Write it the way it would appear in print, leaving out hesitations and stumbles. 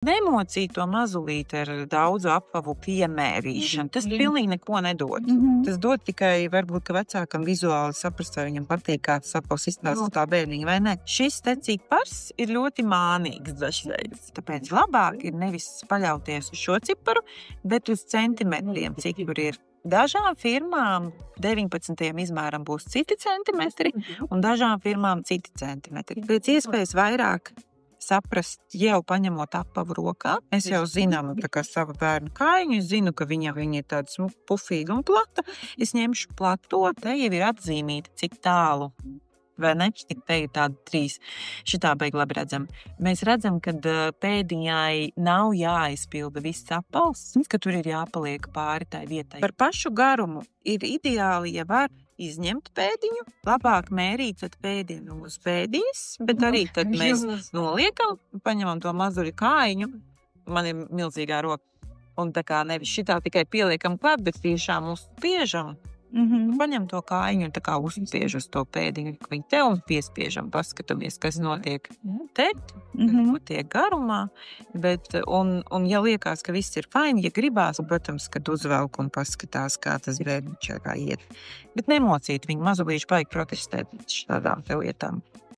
Nemocīt to mazulīti ar daudzu apavu piemērīšanu. Tas pilnīgi neko nedod. Tas dod tikai varbūt, ka vecākam vizuāli saprast, vai viņam patīk, kā tas apavs izstāsta tā bērniņa vai ne. Šis cipars ir ļoti mānīgs dažreiz. Tāpēc labāk ir nevis paļauties uz šo ciparu, bet uz centimetriem, cik tur ir. Dažām firmām 19. izmēram būs citi centimetri un dažām firmām citi centimetri. Pēc iespējas vairāk saprast, jau paņemot apavu rokā. Mēs jau zinām, tā kā savu bērnu kājiņu, es zinu, ka viņa ir tāda pufīga un plata. Es ņemšu plato, te jau ir atzīmīta, cik tālu, vai ne? Tik te ir tāda 3. Šitā beig labi redzam. Mēs redzam, ka pēdiņai nav jāizpilda viss apavs, ka tur ir jāpaliek pāri tai vietai. Par pašu garumu ir ideāli, ja var izņemt pēdiņu, labāk mērīt tad pēdiņu uz pēdīs, bet arī tad mēs noliekam, paņemam to mazuļu kājiņu, man ir milzīgā roka, un tā kā nevis šitā tikai pieliekam klāt, bet tiešām uzspiežam, paņem to kājiņu un tā kā uzspiež uz to pēdiņu, ka viņi te un piespiežam, paskatamies, kas notiek te, notiek garumā, bet, un ja liekas, ka viss ir fajni, ja gribās, protams, kad uzvelk un paskatās, kā tas bērniņš kā iet. Bet nemocīt viņu, mazulīši baigi protestēt šādām te lietām.